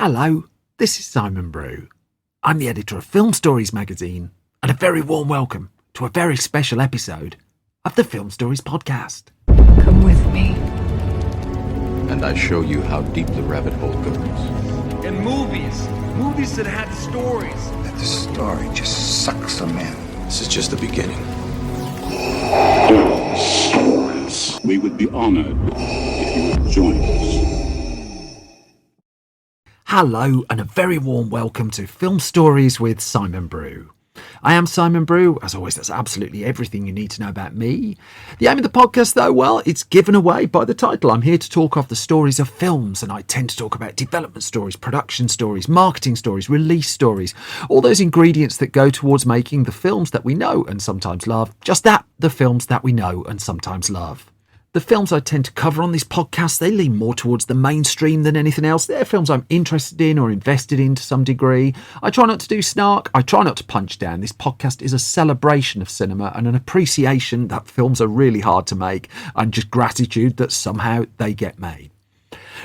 Hello, this is Simon Brew. I'm the editor of Film Stories magazine, and a very warm welcome to a very special episode of the Film Stories podcast. Come with me. And I show you how deep the rabbit hole goes. And movies that had stories. That the story just sucks them in. This is just the beginning. Stories. We would be honored if you would join us. Hello, and a very warm welcome to Film Stories with Simon Brew. I am Simon Brew. As always, that's absolutely everything you need to know about me. The aim of the podcast, though, well, it's given away by the title. I'm here to talk of the stories of films, and I tend to talk about development stories, production stories, marketing stories, release stories, all those ingredients that go towards making the films that we know and sometimes love. Just that, the films that we know and sometimes love. The films I tend to cover on this podcast, they lean more towards the mainstream than anything else. They're films I'm interested in or invested in to some degree. I try not to do snark. I try not to punch down. This podcast is a celebration of cinema and an appreciation that films are really hard to make, and just gratitude that somehow they get made.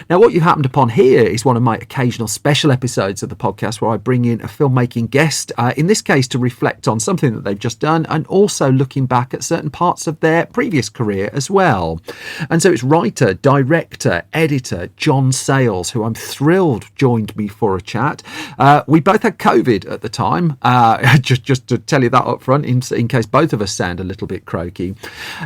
Now, what you've happened upon here is one of my occasional special episodes of the podcast where I bring in a filmmaking guest, in this case to reflect on something that they've just done and also looking back at certain parts of their previous career as well. And so it's writer, director, editor John Sayles, who I'm thrilled joined me for a chat. We both had COVID at the time, just to tell you that up front in case both of us sound a little bit croaky.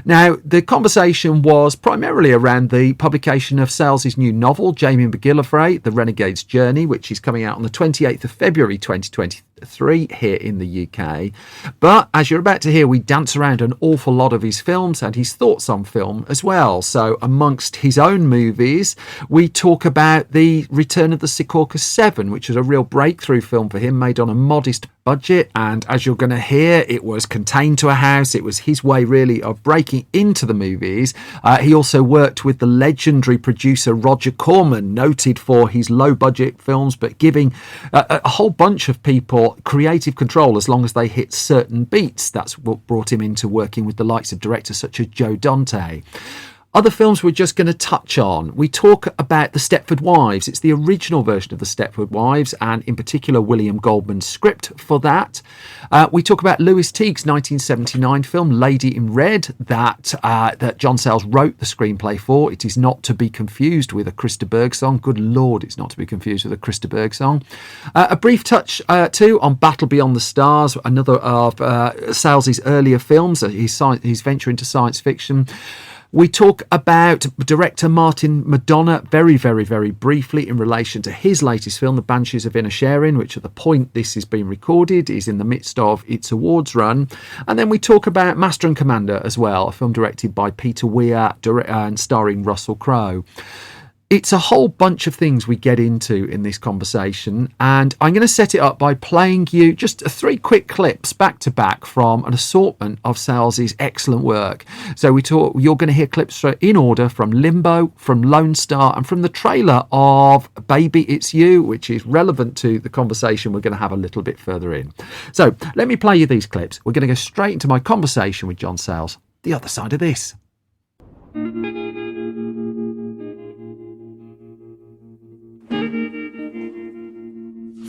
Now, the conversation was primarily around the publication of Sayles' new novel, Jamie McGillivray, The Renegade's Journey, which is coming out on the 28th of February 2023 here in the UK. But as you're about to hear, we dance around an awful lot of his films and his thoughts on film as well. So amongst his own movies, we talk about the return of the Secaucus 7, which was a real breakthrough film for him, made on a modest budget, and as you're going to hear, it was contained to a house. It was his way really of breaking into the movies. He also worked with the legendary producer Roger Corman, noted for his low budget films but giving a whole bunch of people creative control as long as they hit certain beats. That's what brought him into working with the likes of directors such as Joe Dante. Other films we're just going to touch on. We talk about The Stepford Wives. It's the original version of The Stepford Wives, and in particular William Goldman's script for that. We talk about Lewis Teague's 1979 film Lady in Red that John Sayles wrote the screenplay for. It is not to be confused with a Christa Berg song. Good Lord, it's not to be confused with a Christa Berg song. A brief touch too on Battle Beyond the Stars, another of Sayles' earlier films, his venture into science fiction. We talk about director Martin Madonna very, very, very briefly in relation to his latest film, The Banshees of Inisherin, which at the point this is being recorded is in the midst of its awards run. And then we talk about Master and Commander as well, a film directed by Peter Weir and starring Russell Crowe. It's a whole bunch of things we get into in this conversation, and I'm going to set it up by playing you just 3 quick clips back to back from an assortment of Sayles' excellent work. So you're going to hear clips in order from Limbo, from Lone Star, and from the trailer of Baby It's You, which is relevant to the conversation we're going to have a little bit further in. So let me play you these clips. We're going to go straight into my conversation with John Sayles, the other side of this.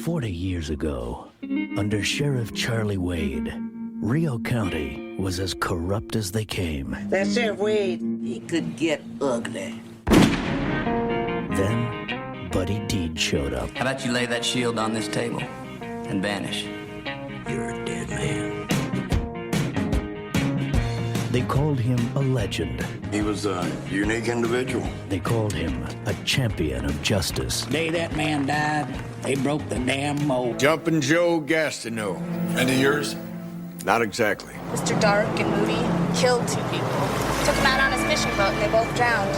40 years ago, under Sheriff Charlie Wade, Rio County was as corrupt as they came. That Sheriff Wade, he could get ugly. Then, Buddy Deed showed up. How about you lay that shield on this table and vanish? You're a dead man. They called him a legend. He was a unique individual. They called him a champion of justice. The day that man died, they broke the damn mold. Jumpin' Joe Gastineau. Friend of yours? Not exactly. Mr. Dark and Moody killed 2 people. Took him out on his fishing boat and they both drowned.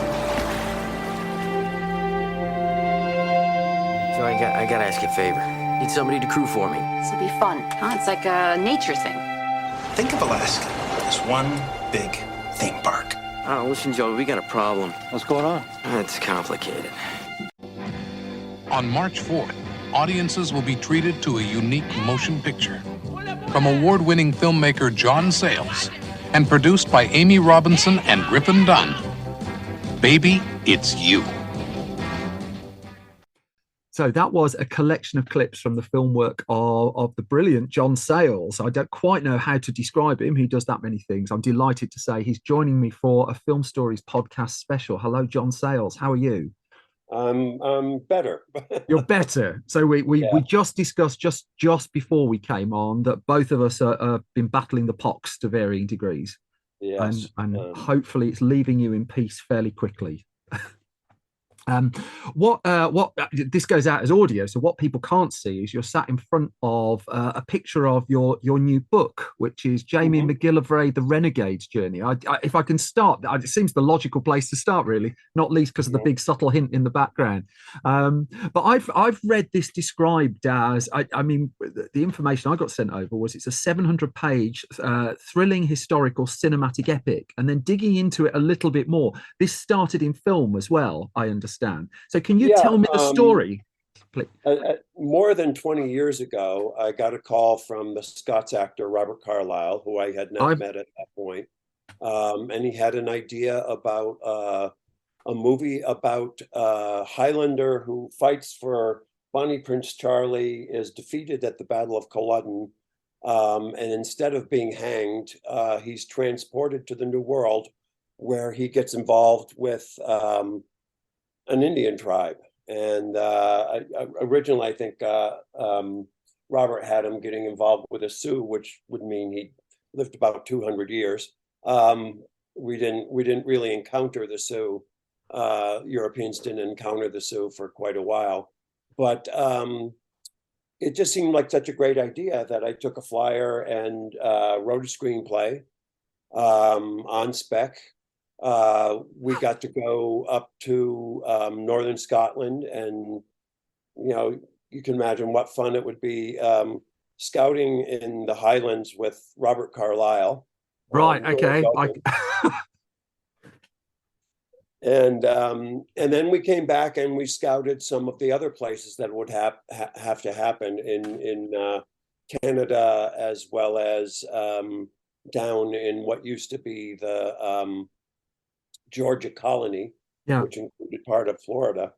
So I gotta ask you a favor. Need somebody to crew for me. This will be fun, huh? It's like a nature thing. Think of Alaska as one big theme park. Oh, listen, Joe, we got a problem. What's going on? It's complicated. On March 4th, audiences will be treated to a unique motion picture from award-winning filmmaker John Sayles and produced by Amy Robinson and Griffin Dunn. Baby, It's You. So that was a collection of clips from the film work of the brilliant John Sayles. I don't quite know how to describe him. He does that many things. I'm delighted to say he's joining me for a Film Stories podcast special. Hello, John Sayles. How are you? I'm better. You're better. So we just discussed just before we came on that both of us have been battling the pox to varying degrees. Yes. And hopefully it's leaving you in peace fairly quickly. What this goes out as audio, so what people can't see is you're sat in front of a picture of your new book, which is Jamie McGillivray, The Renegade's Journey. If I can start, it seems the logical place to start, really, not least because of the big subtle hint in the background. But I've read this described as, I mean, the information I got sent over was it's a 700-page thrilling historical cinematic epic, and then digging into it a little bit more, this started in film as well, I understand. So can you tell me the story, please? More than 20 years ago, I got a call from the Scots actor Robert Carlyle, who I had not met at that point. And he had an idea about a movie about a Highlander who fights for Bonnie Prince Charlie, is defeated at the Battle of Culloden, and instead of being hanged, he's transported to the New World, where he gets involved with an Indian tribe. And originally, I think Robert had him getting involved with a Sioux, which would mean he lived about 200 years. We didn't really encounter the Sioux. Europeans didn't encounter the Sioux for quite a while, but it just seemed like such a great idea that I took a flyer and wrote a screenplay on spec. We got to go up to northern Scotland, and you can imagine what fun it would be scouting in the Highlands with Robert Carlyle. Right. Okay. And then we came back and we scouted some of the other places that would have to happen in Canada, as well as down in what used to be the Georgia colony, which included part of Florida.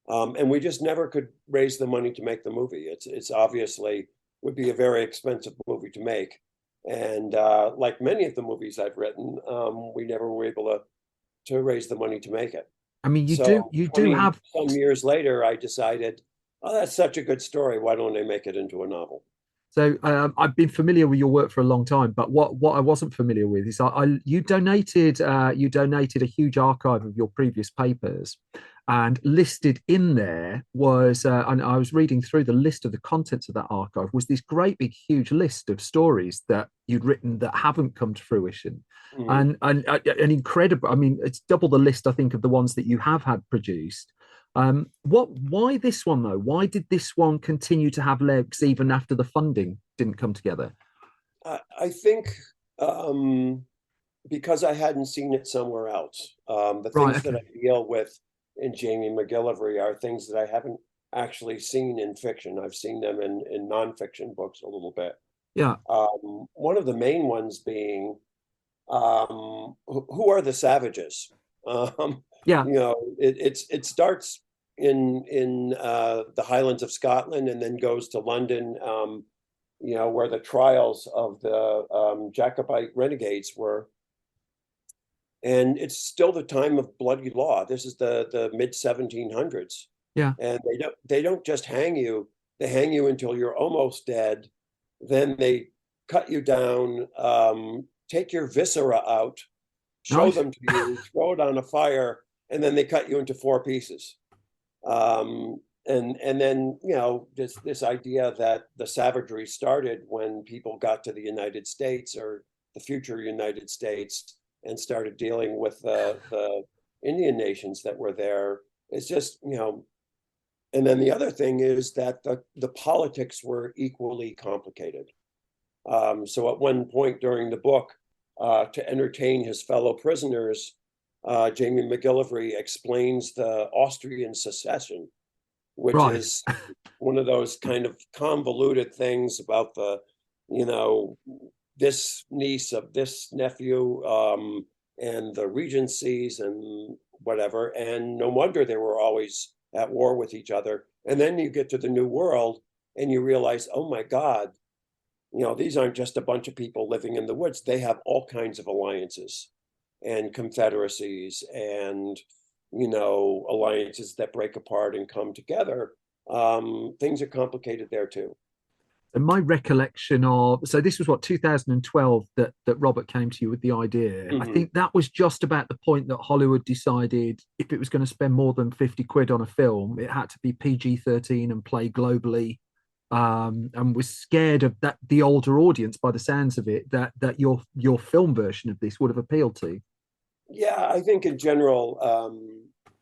And we just never could raise the money to make the movie. It's obviously would be a very expensive movie to make. And like many of the movies I've written, we never were able to raise the money to make it. I mean, you do have some years later, I decided, oh, that's such a good story. Why don't I make it into a novel? So I've been familiar with your work for a long time, but what I wasn't familiar with is you donated a huge archive of your previous papers, and listed in there was, and I was reading through the list of the contents of that archive, was this great big huge list of stories that you'd written that haven't come to fruition. And an incredible, I mean, it's double the list, I think, of the ones that you have had produced. Why this one though? Why did this one continue to have legs even after the funding didn't come together? I think because I hadn't seen it somewhere else. The things that I deal with in Jamie McGillivray are things that I haven't actually seen in fiction. I've seen them in nonfiction books a little bit. Yeah. One of the main ones being who are the savages? It starts in the Highlands of Scotland and then goes to London, where the trials of the Jacobite renegades were. And it's still the time of bloody law. This is the mid 1700s. Yeah. And they don't just hang you; they hang you until you're almost dead. Then they cut you down, take your viscera out, show them to you, throw it on a fire, and then they cut you into 4 pieces. And then this idea that the savagery started when people got to the United States or the future United States and started dealing with the Indian nations that were there. It's just, and then the other thing is that the politics were equally complicated. So at one point during the book, to entertain his fellow prisoners, Jamie McGillivray explains the Austrian secession, which is one of those kind of convoluted things about the, this niece of this nephew, and the regencies and whatever. And no wonder they were always at war with each other. And then you get to the New World and you realize, oh my God, these aren't just a bunch of people living in the woods. They have all kinds of alliances and confederacies and, alliances that break apart and come together. Things are complicated there too. And my recollection so this was 2012 that Robert came to you with the idea. I think that was just about the point that Hollywood decided if it was going to spend more than 50 quid on a film, it had to be PG-13 and play globally, and was scared of that the older audience, by the sounds of it, that your film version of this would have appealed to. Yeah, I think in general,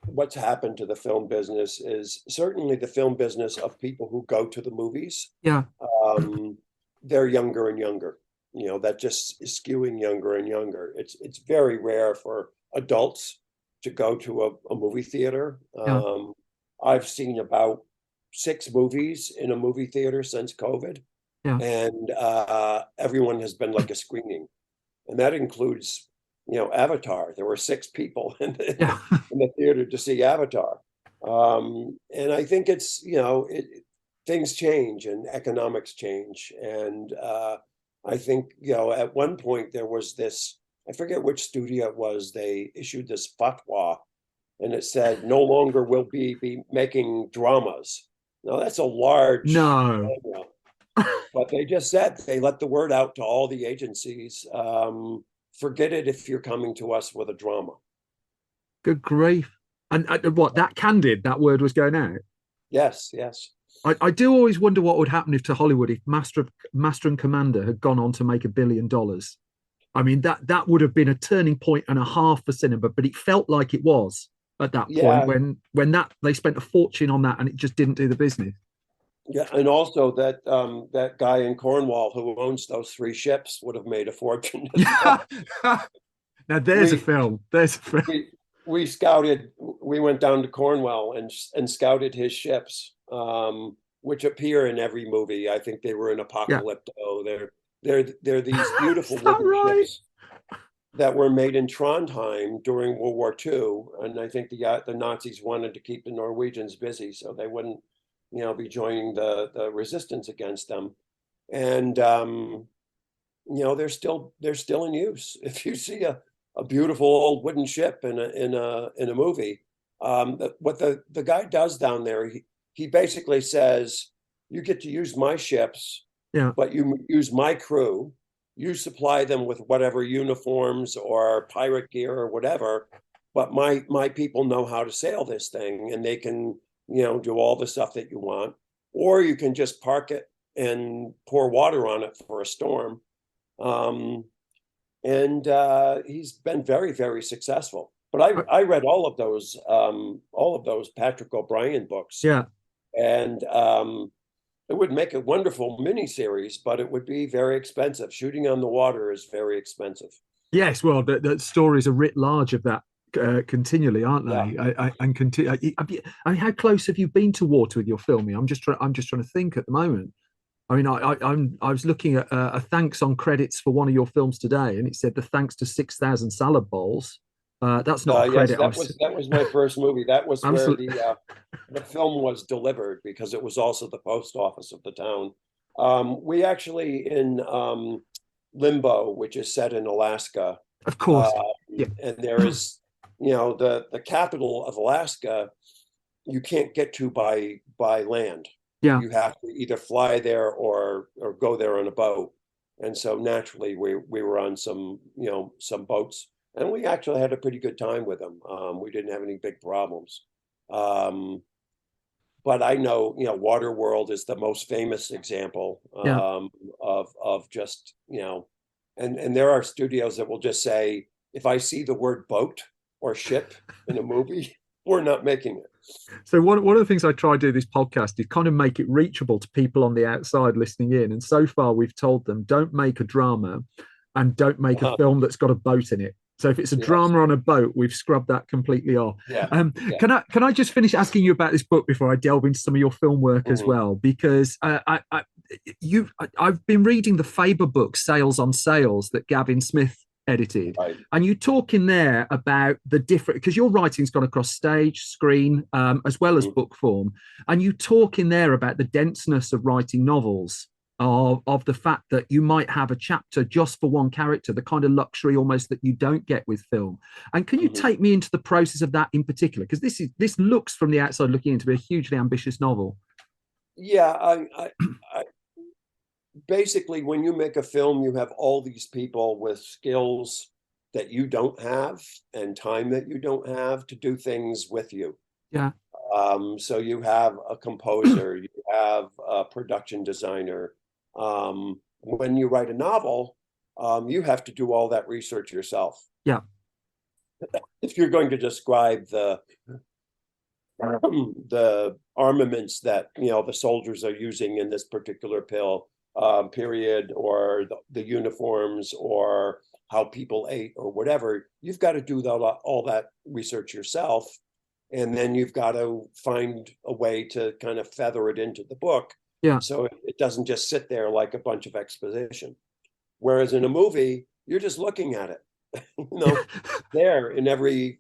what's happened to the film business is certainly the film business of people who go to the movies. Yeah. They're younger and younger. That just is skewing younger and younger. It's very rare for adults to go to a movie theater. Yeah. I've seen about 6 movies in a movie theater since COVID. Yeah. And everyone has been like a screening. And that includes Avatar. There were 6 people in the theater to see Avatar. And I think it's, things change and economics change. And I think, at one point there was this, I forget which studio it was, they issued this fatwa and it said, no longer will be making dramas. Now that's a large... No. But they just said, they let the word out to all the agencies, forget it if you're coming to us with a drama. Good grief. And what, that candid, that word was going out? Yes. I do always wonder what would happen to Hollywood if Master and Commander had gone on to make $1 billion. I mean, that would have been a turning point and a half for cinema, but it felt like it was at that point when they spent a fortune on that and it just didn't do the business. Yeah, and also that guy in Cornwall who owns those 3 ships would have made a fortune. Now there's a film. We scouted. We went down to Cornwall and scouted his ships, which appear in every movie. I think they were in Apocalypto. They're these beautiful wooden ships that were made in Trondheim during World War II, and I think the Nazis wanted to keep the Norwegians busy so they wouldn't, be joining the resistance against them. And they're still in use. If you see a beautiful old wooden ship in a movie, what the guy does down there, he basically says, you get to use my ships, but you use my crew, you supply them with whatever uniforms or pirate gear or whatever, but my people know how to sail this thing and they can do all the stuff that you want, or you can just park it and pour water on it for a storm. And he's been very, very successful. But I read all of those Patrick O'Brien books. Yeah. And it would make a wonderful miniseries, but it would be very expensive. Shooting on the water is very expensive. Yes, well, the stories are writ large of that continually, aren't they? Yeah. I mean, how close have you been to water with your filming? I'm just trying to think at the moment. I mean, I was looking at a thanks on credits for one of your films today, and it said the thanks to 6,000 salad bowls. That's not a credit. Yes, that was my first movie. That was where the film was delivered, because it was also the post office of the town. We actually in Limbo, which is set in Alaska. Of course. And there is, the capital of Alaska, you can't get to by land. Yeah. You have to either fly there or go there on a boat. And so naturally we were on some boats, and we actually had a pretty good time with them. We didn't have any big problems. But I know, Waterworld is the most famous example of just, and there are studios that will just say, if I see the word boat or ship in a movie, we're not making it. So one of the things I try to do this podcast is kind of make it reachable to people on the outside listening in. And so far we've told them, don't make a drama and don't make a film that's got a boat in it. So if it's a drama on a boat, we've scrubbed that completely off. Can I just finish asking you about this book before I delve into some of your film work as well? Because I've been reading the Faber book, Sayles on Sayles, that Gavin Smith edited. Right. And you talk in there about the different, because your writing's gone across stage, screen, as well as book form. And you talk in there about the denseness of writing novels, of the fact that you might have a chapter just for one character, the kind of luxury almost that you don't get with film. And can you take me into the process of that in particular? Because this looks from the outside looking in to be a hugely ambitious novel. Yeah, I basically, when you make a film, you have all these people with skills that you don't have and time that you don't have to do things with you. Yeah. So you have a composer, you have a production designer. When you write a novel, you have to do all that research yourself. Yeah. If you're going to describe the armaments that the soldiers are using in this particular period, or the uniforms, or how people ate, or whatever, you've got to do all that research yourself, and then you've got to find a way to kind of feather it into the book, so it doesn't just sit there like a bunch of exposition. Whereas in a movie, you're just looking at it, there in every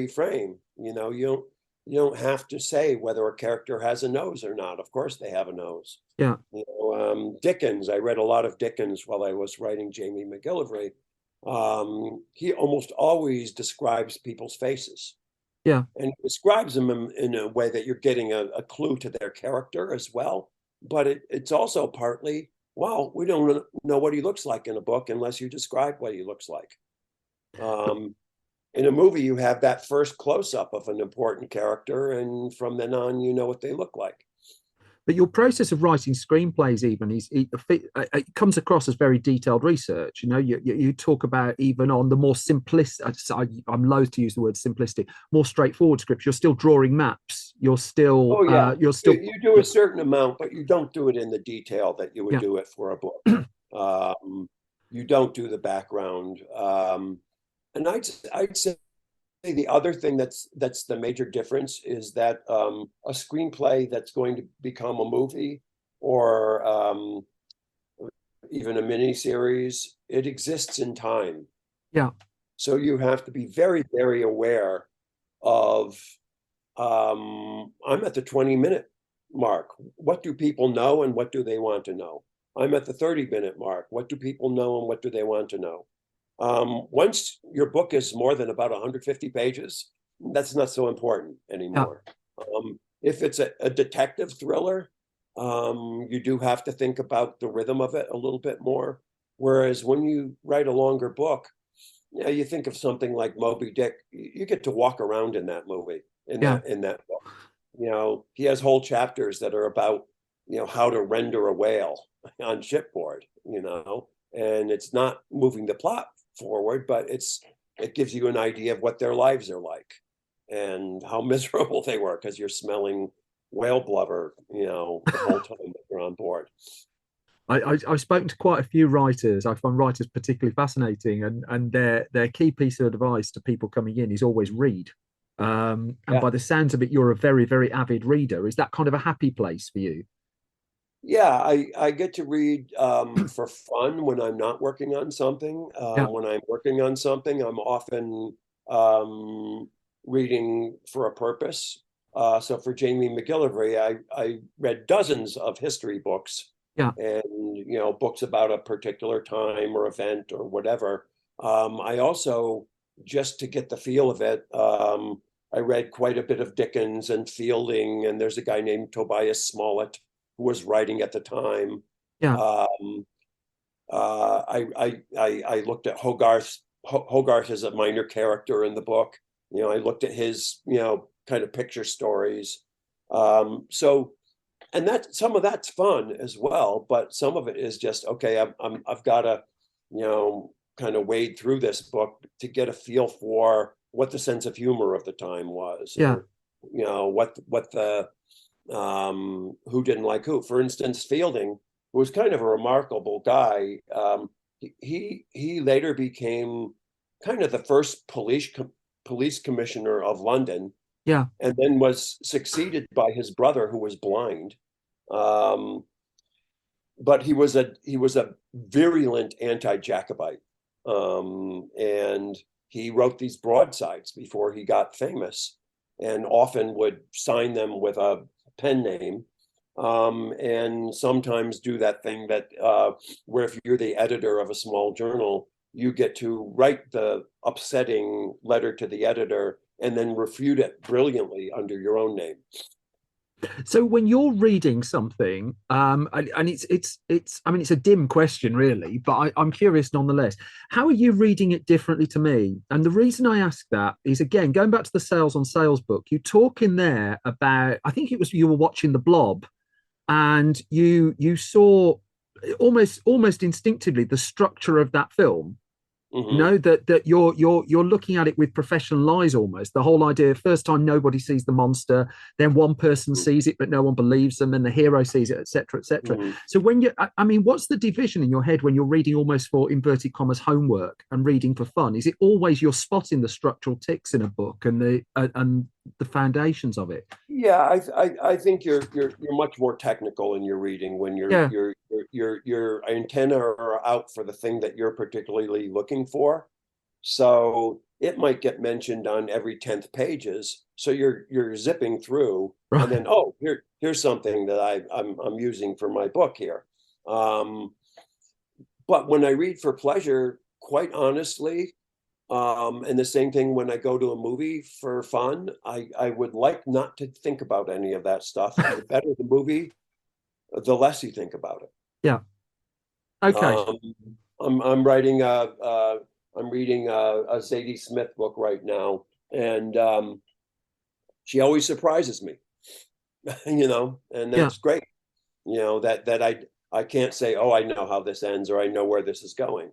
frame. You don't have to say whether a character has a nose or not. Of course they have a nose. Yeah. Dickens, I read a lot of Dickens while I was writing Jamie McGillivray. He almost always describes people's faces. Yeah. And he describes them in a way that you're getting a clue to their character as well. But it's also partly, well, we don't know what he looks like in a book unless you describe what he looks like. In a movie, you have that first close-up of an important character, and from then on, you know what they look like. But your process of writing screenplays, even, it comes across as very detailed research. You talk about, even on the more simplistic, I'm loath to use the word simplistic, more straightforward scripts. You're still drawing maps. You're still, you do a certain amount, but you don't do it in the detail that you would do it for a book. You don't do the background. And I'd say the other thing that's the major difference is that a screenplay that's going to become a movie, or even a mini series, it exists in time. Yeah. So you have to be very, very aware of, I'm at the 20-minute mark. What do people know and what do they want to know? I'm at the 30-minute mark. What do people know and what do they want to know? Once your book is more than about 150 pages, that's not so important anymore. If it's a detective thriller, you do have to think about the rhythm of it a little bit more. Whereas when you write a longer book, you think of something like Moby Dick, you get to walk around in that movie, in that book. He has whole chapters that are about, how to render a whale on shipboard, and it's not moving the plot forward, but it gives you an idea of what their lives are like and how miserable they were, because you're smelling whale blubber, the whole time that you're on board. I've spoken to quite a few writers. I find writers particularly fascinating, and their key piece of advice to people coming in is always read. And by the sounds of it, you're a very, very avid reader. Is that kind of a happy place for you? Yeah, I get to read for fun when I'm not working on something. When I'm working on something, I'm often reading for a purpose. So for Jamie McGillivray, I read dozens of history books, and books about a particular time or event or whatever. I also, just to get the feel of it, I read quite a bit of Dickens and Fielding, and there's a guy named Tobias Smollett who was writing at the time. I looked at Hogarth. Hogarth is a minor character in the book. I looked at his, kind of picture stories. And that some of that's fun as well, but some of it is just, okay, I've got to, kind of wade through this book to get a feel for what the sense of humor of the time was. Or, what the who didn't like who. For instance, Fielding, who was kind of a remarkable guy, he later became kind of the first police commissioner of London, and then was succeeded by his brother, who was blind. But he was a virulent anti-Jacobite. And he wrote these broadsides before he got famous, and often would sign them with a pen name, and sometimes do that thing that where if you're the editor of a small journal, you get to write the upsetting letter to the editor and then refute it brilliantly under your own name. So when you're reading something, and it's I mean, it's a dim question really, but I'm curious nonetheless. How are you reading it differently to me? And the reason I ask that is, again, going back to the Sayles on Sayles book, you talk in there about, I think it was you were watching The Blob, and you saw almost instinctively the structure of that film. Mm-hmm. You know, that you're looking at it with professional eyes almost. The whole idea, first time nobody sees the monster, then one person sees it but no one believes them, and the hero sees it, etc., etc. Mm-hmm. So when I mean, what's the division in your head when you're reading almost for inverted commas homework and reading for fun? Is it always you're spotting the structural ticks in a book and the foundations of it? Yeah, I think you're much more technical in your reading when Yeah. your antenna are out for the thing that you're particularly looking for. So it might get mentioned on every 10th pages. So you're zipping through, Right. and then here's something that I'm using for my book here. But when I read for pleasure, quite honestly, and the same thing when I go to a movie for fun, I would like not to think about any of that stuff. The better the movie, the less you think about it. Yeah. Okay. I'm writing I'm reading a Zadie Smith book right now, and she always surprises me, and that's great. That I can't say, oh, I know how this ends, or I know where this is going.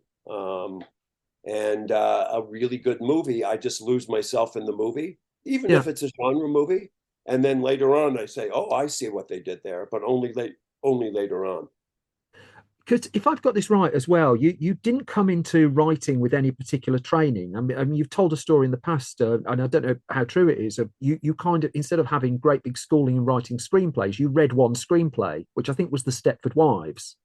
And a really good movie, I just lose myself in the movie, even if it's a genre movie. And then later on, I say, oh, I see what they did there, but only later on. Because if I've got this right as well, you didn't come into writing with any particular training. I mean you've told a story in the past, and I don't know how true it is. You kind of, instead of having great big schooling in writing screenplays, you read one screenplay, which I think was The Stepford Wives,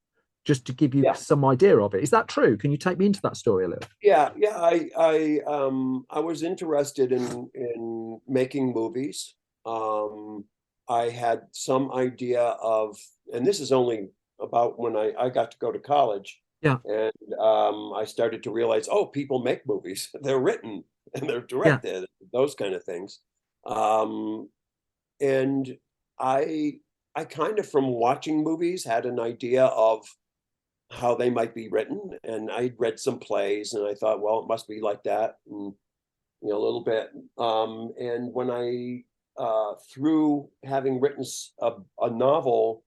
just to give you some idea of it. Is that true? Can you take me into that story a little? Yeah. I was interested in making movies. I had some idea of, and this is only about when I got to go to college. Yeah. And I started to realize, oh, people make movies. They're written and they're directed, those kind of things. And I kind of, from watching movies, had an idea of how they might be written. And I'd read some plays and I thought, well, it must be like that. And, a little bit. And when I, through having written a novel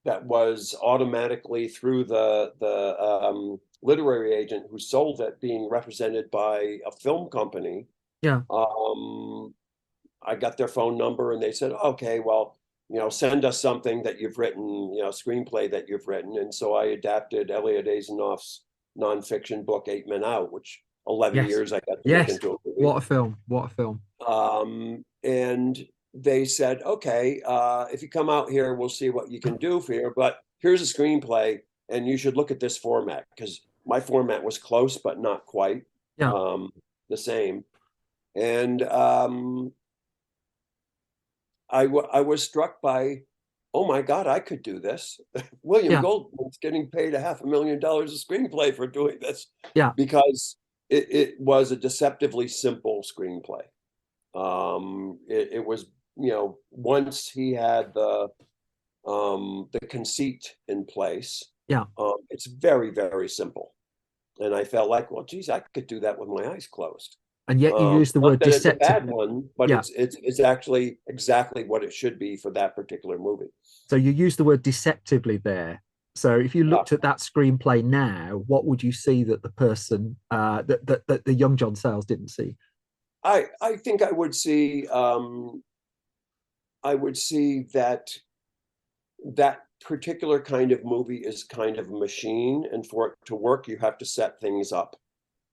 that was automatically through the literary agent who sold it, being represented by a film company. Yeah. I got their phone number and they said, okay, well, send us something that you've written, screenplay that you've written. And so I adapted Elliot Azanoff's nonfiction book, 8 Men Out, which 11 years I got to make into a movie. What a film. What a film. And they said, okay, if you come out here, we'll see what you can do for you. But here's a screenplay, and you should look at this format, because my format was close, but not quite the same. And I was struck by, oh my God, I could do this. William Goldman's getting paid $500,000 a screenplay for doing this. Yeah. Because it was a deceptively simple screenplay. It was, once he had the conceit in place, it's very, very simple. And I felt like, well, geez, I could do that with my eyes closed. And yet you use the word deceptive. It's a bad one, but it's actually exactly what it should be for that particular movie. So you use the word deceptively there. So if you looked at that screenplay now, what would you see that the person that the young John Sayles didn't see? I think I would see that particular kind of movie is kind of a machine, and for it to work, you have to set things up.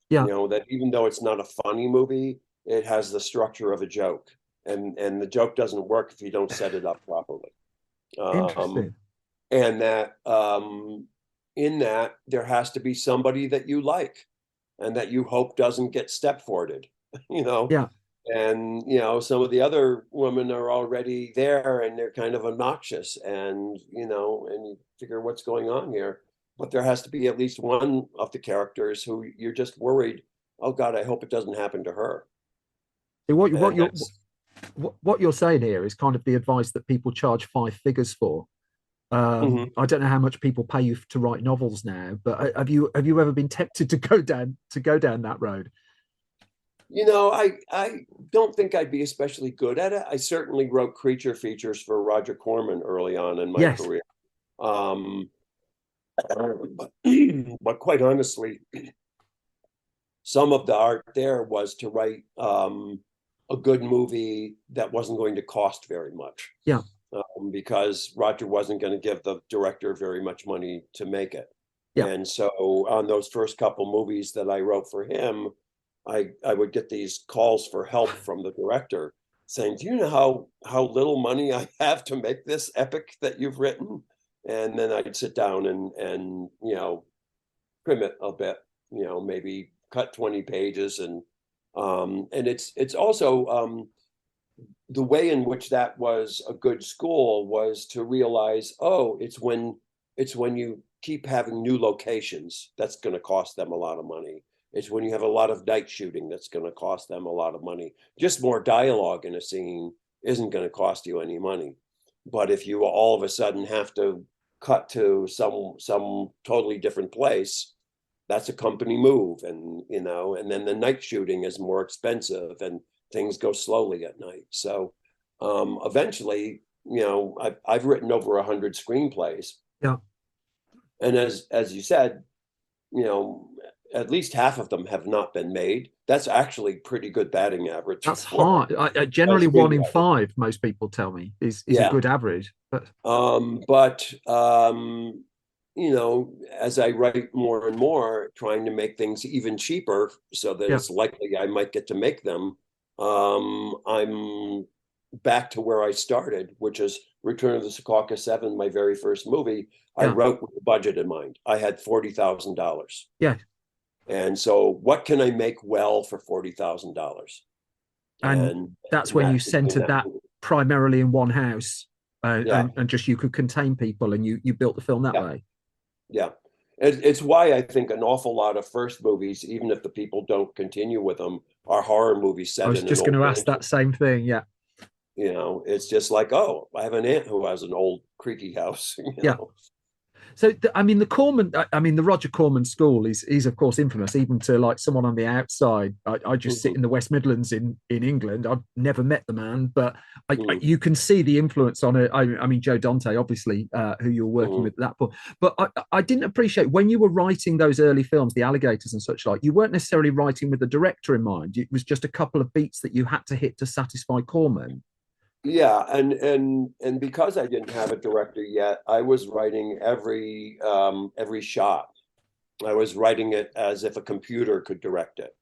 Yeah. That even though it's not a funny movie, it has the structure of a joke, and the joke doesn't work if you don't set it up properly. Interesting. And that in that there has to be somebody that you like. and that you hope doesn't get step-forwarded, you know? Yeah. And, you know, some of the other women are already there and they're kind of obnoxious, and, you know, and you figure what's going on here. But there has to be at least one of the characters who you're just worried, oh God, I hope it doesn't happen to her. What you're saying here is kind of the advice that people charge 5 figures for. I don't know how much people pay you to write novels now, but have you ever been tempted to go down that road? You know, I don't think I'd be especially good at it. I certainly wrote creature features for Roger Corman early on in my career. But quite honestly, some of the art there was to write a good movie that wasn't going to cost very much. Yeah. Because Roger wasn't going to give the director very much money to make it. Yeah. And so on those first couple movies that I wrote for him, I would get these calls for help from the director saying, do you know how little money I have to make this epic that you've written? And then I'd sit down and you know, trim it a bit, you know, maybe cut 20 pages. And it's also the way in which that was a good school was to realize, oh, it's when you keep having new locations that's going to cost them a lot of money. It's when you have a lot of night shooting that's going to cost them a lot of money. Just more dialogue in a scene isn't going to cost you any money. But if you all of a sudden have to cut to some totally different place, that's a company move. And, you know, and then the night shooting is more expensive and things go slowly at night. So eventually, you know, I've written over 100 screenplays. Yeah. And as you said, you know, at least half of them have not been made. That's actually pretty good batting average. That's hard. Generally, 1 in 5, most people tell me, is a good average. But you know, as I write more and more, trying to make things even cheaper so that it's likely I might get to make them, I'm back to where I started, which is Return of the Secaucus 7, my very first movie. I wrote with a budget in mind. I had $40,000. Yeah. And so what can I make well for $40,000? And that's when you centered that primarily in one house, and just you could contain people, and you built the film that way. Yeah. It's why I think an awful lot of first movies, even if the people don't continue with them, are horror movies set in an old mansion. I was just going to ask that same thing. Yeah. You know, it's just like, oh, I have an aunt who has an old creaky house. You know? So, I mean, the Roger Corman school is of course infamous, even to like someone on the outside. I just sit in the West Midlands in England. I've never met the man, but you can see the influence on it. I mean, Joe Dante, obviously, who you were working with at that point. But I didn't appreciate when you were writing those early films, The Alligators and such like, you weren't necessarily writing with the director in mind. It was just a couple of beats that you had to hit to satisfy Corman. Yeah, and because I didn't have a director yet, I was writing every shot. I was writing it as if a computer could direct it.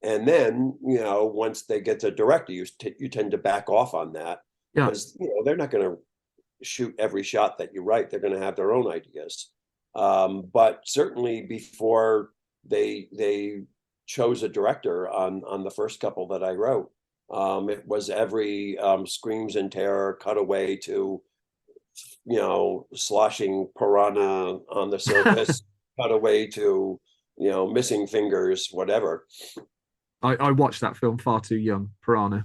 And then, you know, once they get to director, you tend to back off on that because you know they're not going to shoot every shot that you write. They're going to have their own ideas. But certainly before they chose a director on the first couple that I wrote. It was every screams and terror cutaway to, you know, sloshing piranha on the surface, cutaway to, you know, missing fingers, whatever. I watched that film far too young, Piranha.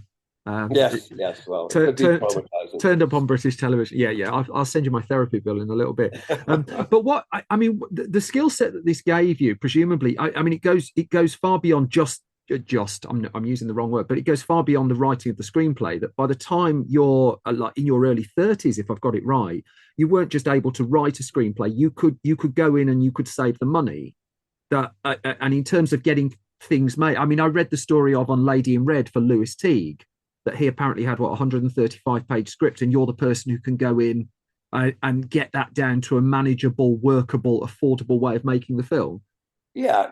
Yes. Well, turned up on British television. Yeah. I'll send you my therapy bill in a little bit. But what I mean, the skill set that this gave you, presumably, I mean, it goes far beyond just I'm using the wrong word, but it goes far beyond the writing of the screenplay. That by the time you're like in your early 30s, if I've got it right, you weren't just able to write a screenplay. You could go in and you could save the money. That and in terms of getting things made, I mean, I read the story of On Lady in Red for Lewis Teague, that he apparently had 135-page script, and you're the person who can go in and get that down to a manageable, workable, affordable way of making the film. Yeah.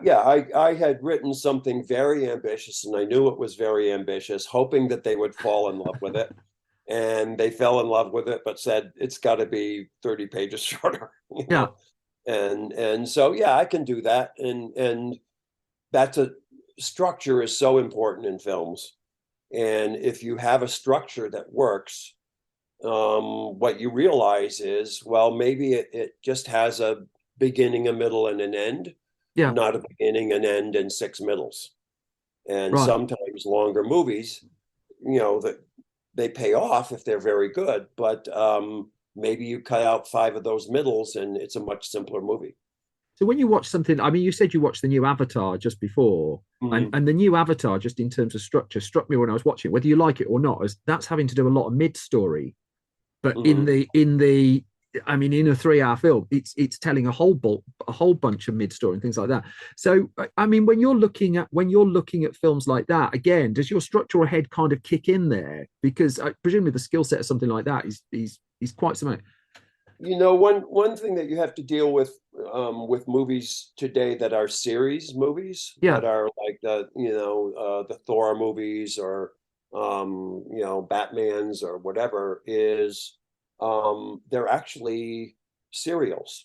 I had written something very ambitious, and I knew it was very ambitious, hoping that they would fall in love with it. And they fell in love with it, but said it's got to be 30 pages shorter. You know? And so I can do that. And that's a structure is so important in films. And if you have a structure that works, what you realize is, well, maybe it just has a beginning, a middle, and an end, not a beginning, an end, and six middles. And sometimes longer movies, that they pay off if they're very good, but maybe you cut out 5 of those middles and it's a much simpler movie. So when you watch something, I mean, you said you watched the new Avatar just before, and the new Avatar, just in terms of structure, struck me when I was watching, whether you like it or not, as that's having to do a lot of mid-story. But in a 3-hour film, it's telling a whole bunch of mid-story and things like that. So, I mean, when you're looking at films like that, again, does your structural head kind of kick in there? Because presumably the skill set of something like that is quite something. One thing that you have to deal with movies today that are series movies, that are like the Thor movies or Batman's or whatever, is they're actually serials.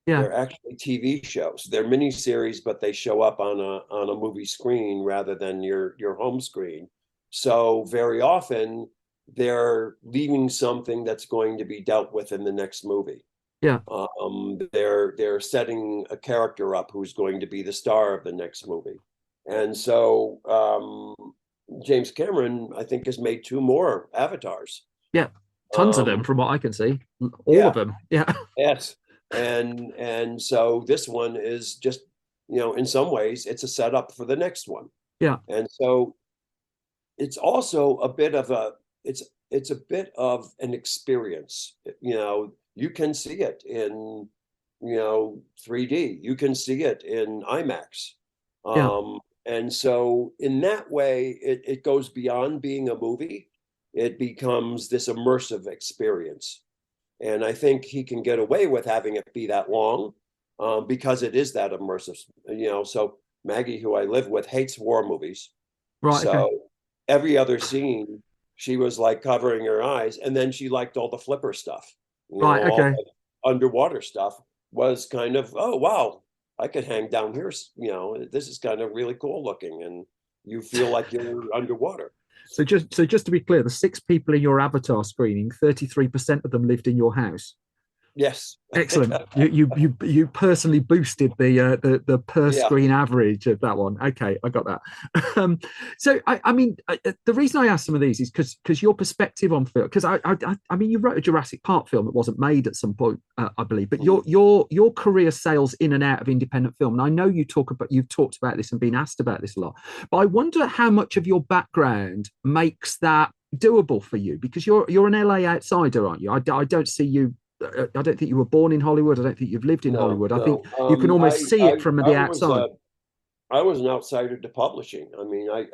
They're actually TV shows. They're miniseries, but they show up on a movie screen rather than your home screen. So very often they're leaving something that's going to be dealt with in the next movie. They're setting a character up who's going to be the star of the next movie. And so James Cameron, I think, has made 2 more Avatars. Tons of them from what I can see. All of them. Yes. And so this one is just, in some ways it's a setup for the next one. And so it's also a bit of it's a bit of an experience. You can see it in 3D. You can see it in IMAX. And so in that way, it goes beyond being a movie. It becomes this immersive experience. And I think he can get away with having it be that long because it is that immersive. So Maggie, who I live with, hates war movies. Every other scene, she was like covering her eyes, and then she liked all the flipper stuff. All the underwater stuff was kind of, oh wow, I could hang down here. This is kind of really cool looking, and you feel like you're underwater. So just to be clear, the 6 people in your Avatar screening, 33% of them lived in your house. Yes. Excellent. You personally boosted the per screen average of that one. Okay, I got that. So I mean, the reason I asked some of these is because your perspective on film. Because I mean, you wrote a Jurassic Park film that wasn't made at some point, I believe. But your career sails in and out of independent film, and I know you've talked about this and been asked about this a lot. But I wonder how much of your background makes that doable for you, because you're an LA outsider, aren't you? I don't see you. I don't think you were born in Hollywood. I don't think you've lived in Hollywood. I think you can almost see it from the outside. I was an outsider to publishing. I mean, I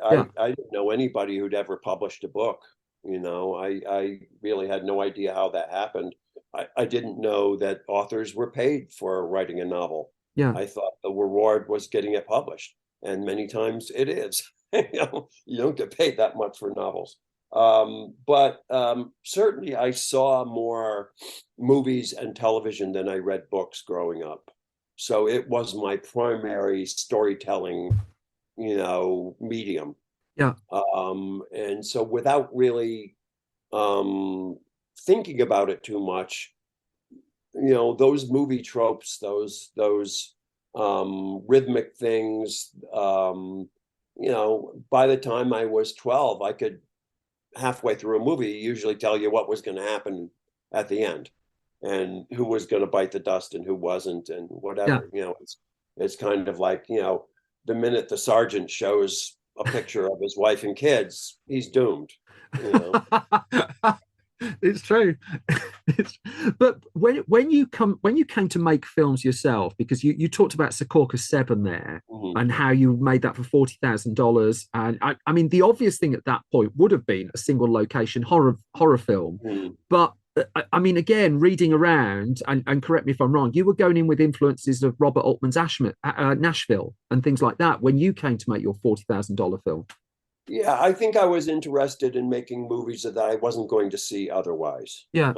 didn't know anybody who'd ever published a book. I really had no idea how that happened. I didn't know that authors were paid for writing a novel. I thought the reward was getting it published, and many times it is. You don't get paid that much for novels. But certainly I saw more movies and television than I read books growing up. So it was my primary storytelling, medium. And so without really thinking about it too much, those movie tropes, those rhythmic things, by the time I was 12, I could, halfway through a movie, usually tell you what was going to happen at the end and who was going to bite the dust and who wasn't and whatever. It's kind of like, the minute the sergeant shows a picture of his wife and kids, he's doomed. It's true. But when you came to make films yourself, because you talked about Secaucus 7 there, and how you made that for $40,000, and I mean the obvious thing at that point would have been a single location horror film, but I mean, again, reading around, and correct me if I'm wrong, you were going in with influences of Robert Altman's Nashville and things like that when you came to make your $40,000 film. Yeah, I think I was interested in making movies that I wasn't going to see otherwise. And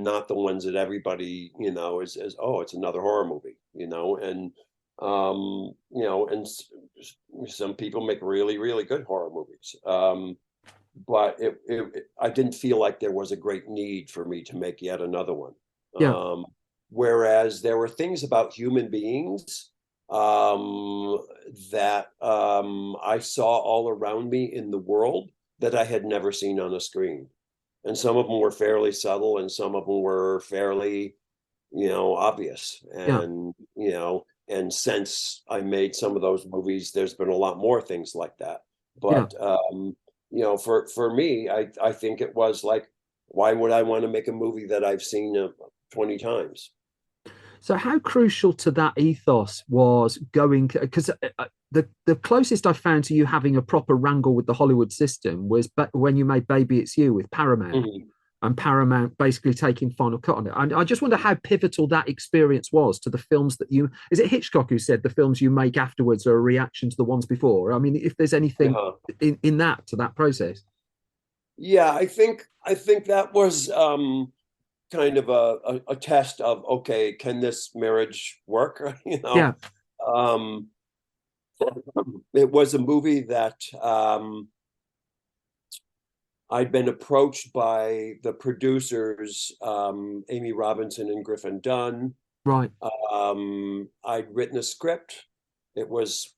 not the ones that everybody, is oh, it's another horror movie, and And some people make really, really good horror movies. But I didn't feel like there was a great need for me to make yet another one. Yeah. Whereas there were things about human beings that I saw all around me in the world that I had never seen on a screen. And some of them were fairly subtle and some of them were fairly, obvious. And, and since I made some of those movies, there's been a lot more things like that. But, for me, I think it was like, why would I want to make a movie that I've seen 20 times? So how crucial to that ethos was going, because the closest I found to you having a proper wrangle with the Hollywood system was when you made Baby It's You with Paramount. Mm-hmm. And Paramount basically taking final cut on it. And I just wonder how pivotal that experience was to the films that is it Hitchcock who said the films you make afterwards are a reaction to the ones before? I mean, if there's anything in that to that process. Yeah, I think that was kind of a test of, okay, can this marriage work? Yeah. It was a movie that I'd been approached by the producers, Amy Robinson and Griffin Dunn. Right. I'd written a script. It was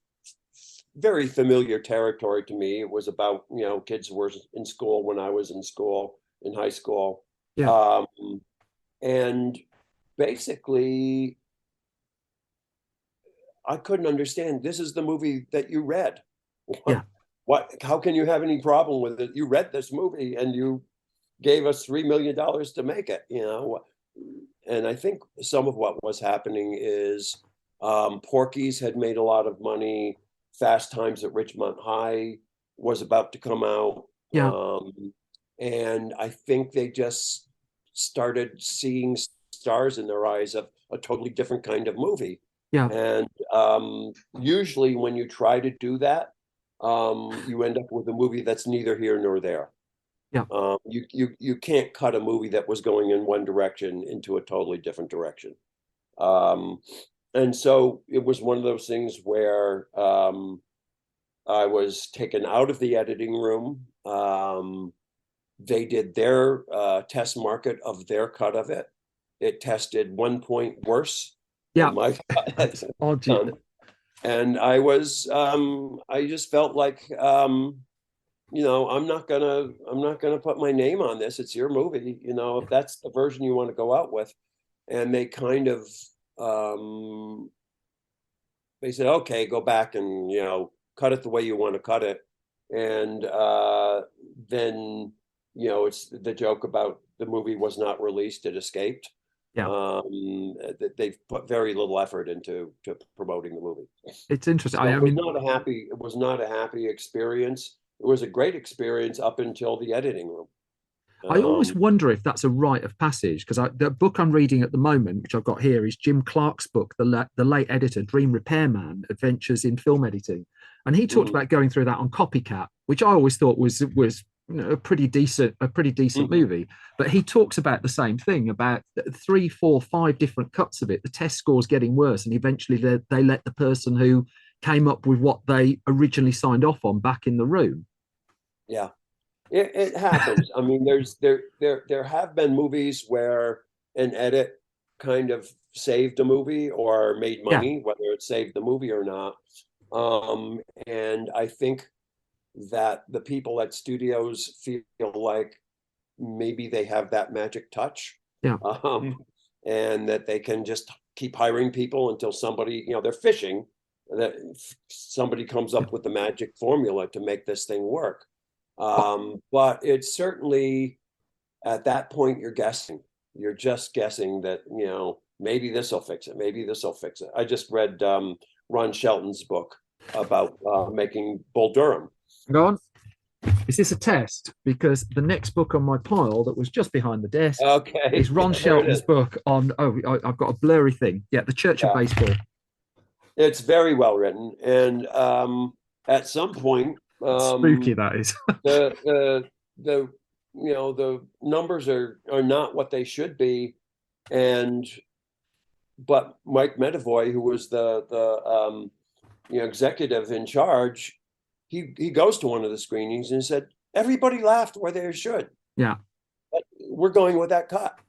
very familiar territory to me. It was about, kids who were in school when I was in high school. Yeah. And basically, I couldn't understand. This is the movie that you read. Yeah. How can you have any problem with it? You read this movie and you gave us $3 million to make it, And I think some of what was happening is Porky's had made a lot of money. Fast Times at Ridgemont High was about to come out. Yeah. And I think they just started seeing stars in their eyes of a totally different kind of movie. Yeah. And usually when you try to do that, you end up with a movie that's neither here nor there. Yeah. You can't cut a movie that was going in one direction into a totally different direction. And so it was one of those things where I was taken out of the editing room. They did their test market of their cut of it. It tested 1 point worse than my cut. And I just felt like, I'm not gonna put my name on this. It's your movie, if that's the version you want to go out with. And they kind of, they said, okay, go back and, cut it the way you want to cut it. And then, it's the joke about the movie was not released, it escaped. Yeah. They've put very little effort into promoting the movie. It's interesting. So it was not a happy experience. It was a great experience up until the editing room. I always wonder if that's a rite of passage, because the book I'm reading at the moment, which I've got here, is Jim Clark's book, the late editor, Dream Repairman: Adventures in Film Editing, and he talked about going through that on Copycat, which I always thought was a pretty decent movie. But he talks about the same thing, about 3, 4, 5 different cuts of it, the test scores getting worse, and eventually they let the person who came up with what they originally signed off on back in the room. Yeah. It happens. I mean, there have been movies where an edit kind of saved a movie or made money, whether it saved the movie or not. And I think that the people at studios feel like maybe they have that magic touch. Yeah. And that they can just keep hiring people until somebody, they're fishing, that somebody comes up with the magic formula to make this thing work. But it's certainly at that point you're guessing. You're just guessing that, maybe this will fix it. Maybe this will fix it. I just read Ron Shelton's book about making Bull Durham. Go on. Is this a test? Because the next book on my pile that was just behind the desk is Ron Shelton's book on, I've got a blurry thing. Yeah, The Church of Baseball. It's very well written. And at some point, spooky that is. the numbers are not what they should be, and but Mike Medavoy, who was the executive in charge, he goes to one of the screenings and said, everybody laughed where they should. Yeah. But we're going with that cut.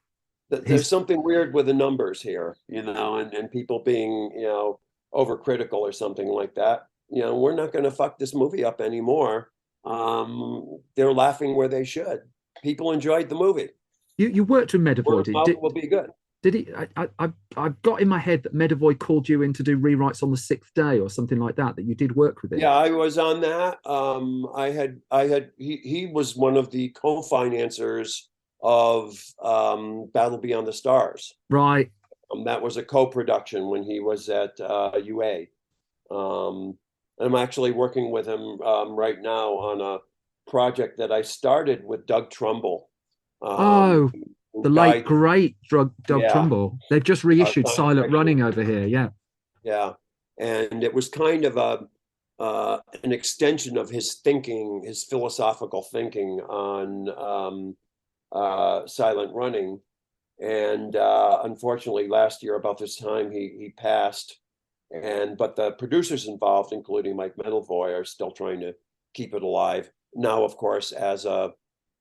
There's something weird with the numbers here, and people being, overcritical or something like that. We're not going to fuck this movie up anymore. They're laughing where they should. People enjoyed the movie. You worked with Medavoy. Will be good. Did he? I've got in my head that Medavoy called you in to do rewrites on the 6th day or something like that. That you did work with him. Yeah, I was on that. He was one of the co-financiers of Battle Beyond the Stars. Right. That was a co-production when he was at UA. I'm actually working with him right now on a project that I started with Doug Trumbull. The late great Doug Trumbull. They've just reissued Silent Running over here. Yeah. Yeah. And it was kind of an extension of his thinking, his philosophical thinking on Silent Running. And unfortunately, last year about this time, he passed. But the producers involved, including Mike Medavoy, are still trying to keep it alive. Now, of course, as a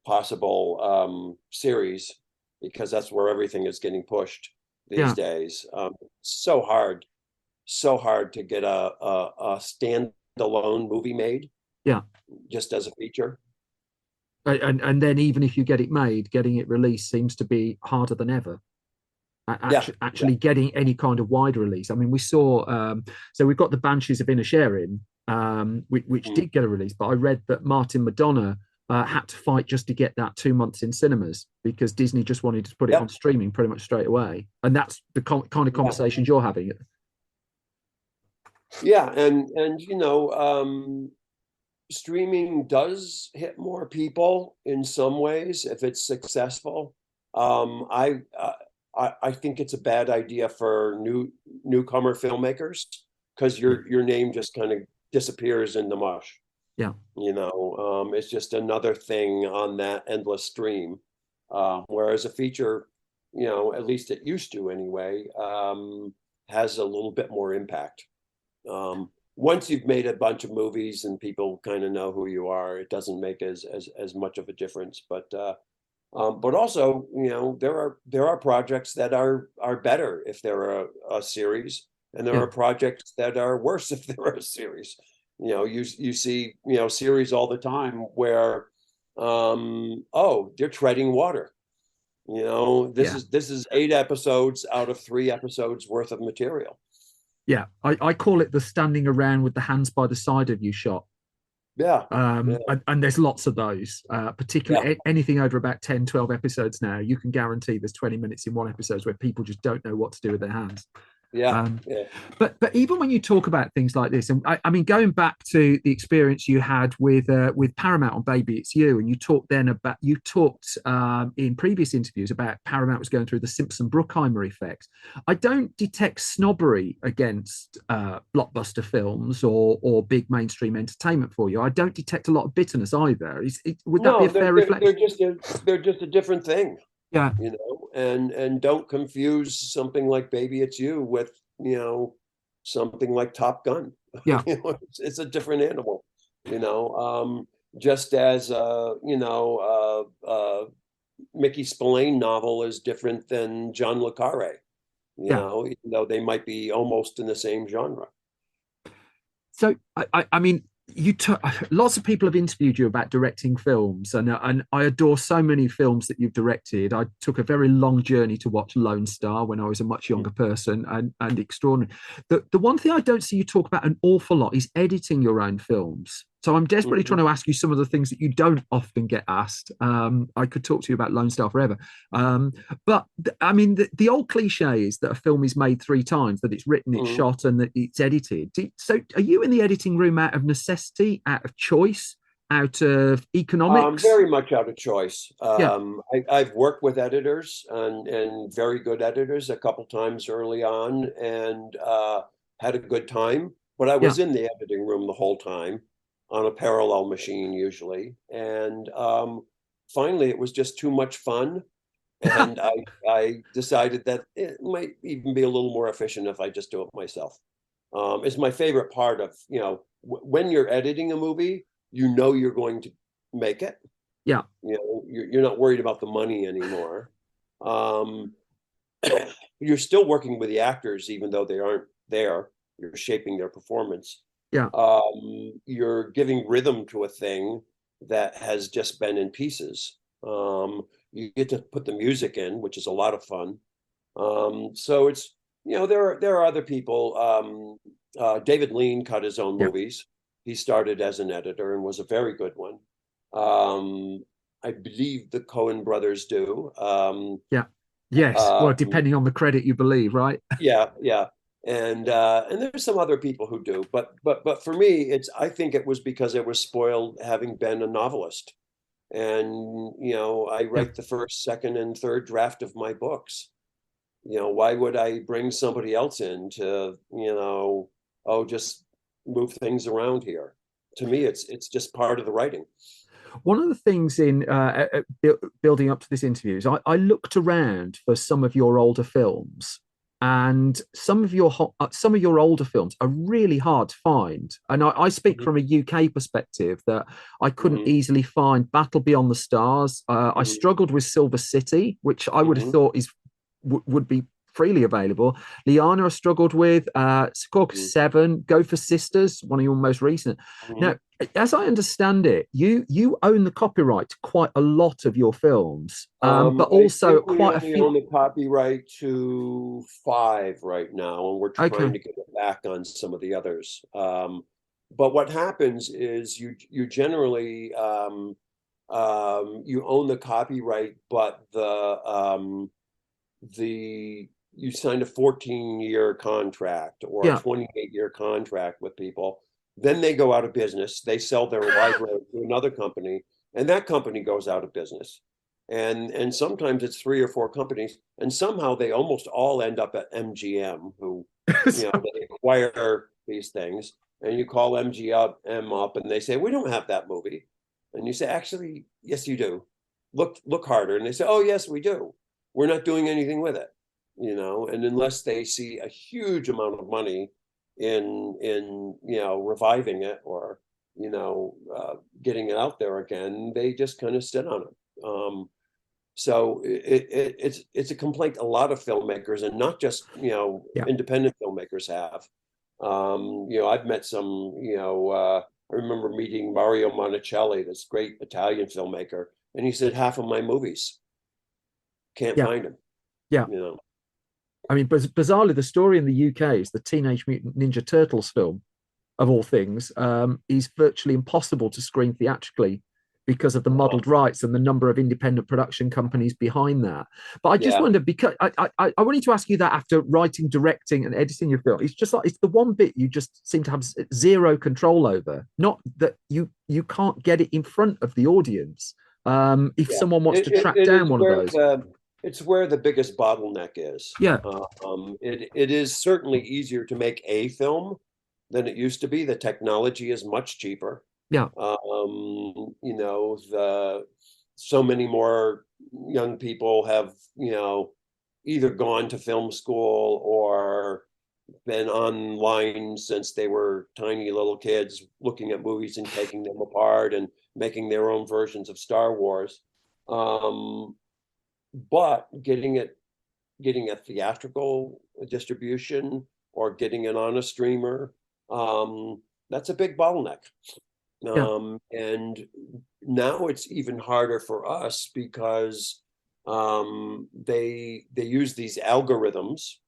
possible series, because that's where everything is getting pushed these days. So hard to get a standalone movie made. Yeah. Just as a feature. And then even if you get it made, getting it released seems to be harder than ever. Actually getting any kind of wide release. I mean, we saw, so we've got the Banshees of Inisherin, which did get a release, but I read that Martin Madonna had to fight just to get that 2 months in cinemas because Disney just wanted to put it on streaming pretty much straight away. And that's the kind of conversations you're having. Yeah, and streaming does hit more people in some ways if it's successful. I think it's a bad idea for newcomer filmmakers because your name just kind of disappears in the mush. Yeah. It's just another thing on that endless stream. Whereas a feature, at least it used to anyway, has a little bit more impact. Once you've made a bunch of movies and people kind of know who you are, it doesn't make as much of a difference. But also, there are projects that are better if they're a series, and there are projects that are worse if they're a series. You see series all the time where they're treading water. This is 8 episodes out of 3 episodes worth of material. Yeah, I call it the standing around with the hands by the side of you shot. Yeah. And there's lots of those, particularly anything over about 10, 12 episodes now. You can guarantee there's 20 minutes in one episode where people just don't know what to do with their hands. But even when you talk about things like this, and I mean, going back to the experience you had with Paramount on Baby It's You, and you talked in previous interviews about Paramount was going through the Simpson-Bruckheimer effect. I don't detect snobbery against blockbuster films or big mainstream entertainment for you. I don't detect a lot of bitterness either. Would that be a fair reflection? They're just a different thing. Yeah. And don't confuse something like Baby It's You with, something like Top Gun. Yeah. It's a different animal, just as, Mickey Spillane novel is different than John le Carre, even though they might be almost in the same genre. So, I mean, lots of people have interviewed you about directing films, and I adore so many films that you've directed. I took a very long journey to watch Lone Star when I was a much younger person, and extraordinary. The one thing I don't see you talk about an awful lot is editing your own films. So I'm desperately trying to ask you some of the things that you don't often get asked. I could talk to you about Lone Star forever. But I mean, the old cliche is that a film is made 3 times, that it's written, it's shot, and that it's edited. So are you in the editing room out of necessity, out of choice, out of economics? Very much out of choice. I've worked with editors and very good editors a couple times early on and had a good time. But I was in the editing room the whole time, on a parallel machine usually, and finally it was just too much fun And I decided that it might even be a little more efficient if I just do it myself. It's my favorite part of, when you're editing a movie, you're going to make it. Yeah. You're not worried about the money anymore. You're still working with the actors, even though they aren't there. You're shaping their performance. Yeah. You're giving rhythm to a thing that has just been in pieces. You get to put the music in, which is a lot of fun. So it's, there are other people. David Lean cut his own movies. He started as an editor and was a very good one. I believe the Coen brothers do. Yeah. Yes. Well, depending on the credit you believe, right? Yeah. And there's some other people who do, but for me, I think it was because I was spoiled having been a novelist. And, I write the first, second, and third draft of my books. Why would I bring somebody else in to, just move things around here? To me, it's just part of the writing. One of the things in building up to this interview is I looked around for some of your older films, and some of your older films are really hard to find. And I speak from a UK perspective that I couldn't easily find Battle Beyond the Stars. I struggled with Silver City, which I would have thought would be freely available. Liana I struggled with, Secaucus 7, Go for Sisters, one of your most recent. Now, as I understand it, you own the copyright to quite a lot of your films, but also quite a few. We own the copyright to 5 right now, and we're trying to get it back on some of the others. But what happens is you generally you own the copyright, but you signed a 14-year contract or a 28-year contract with people. Then they go out of business. They sell their library to another company, and that company goes out of business. And sometimes it's 3 or 4 companies, and somehow they almost all end up at MGM, who they acquire these things. And you call MGM up, and they say, "We don't have that movie." And you say, "Actually, yes, you do. Look harder." And they say, "Oh, yes, we do. We're not doing anything with it." And unless they see a huge amount of money in reviving it or getting it out there again, they just kind of sit on it. So it's a complaint a lot of filmmakers, and not just independent filmmakers have. I've met some. I remember meeting Mario Monticelli, this great Italian filmmaker, and he said, "Half of my movies can't find them." Yeah. I mean, bizarrely, the story in the UK is the Teenage Mutant Ninja Turtles film, of all things, is virtually impossible to screen theatrically because of the muddled rights and the number of independent production companies behind that. But I just wonder, because I wanted to ask you that after writing, directing, and editing your film, it's the one bit you just seem to have zero control over. Not that you can't get it in front of the audience. If someone wants to track down one of those. It's where the biggest bottleneck is. Yeah. It is certainly easier to make a film than it used to be. The technology is much cheaper. Yeah. So many more young people have, either gone to film school or been online since they were tiny little kids, looking at movies and taking them apart and making their own versions of Star Wars. But getting a theatrical distribution or getting it on a streamer, that's a big bottleneck. And now it's even harder for us because they use these algorithms,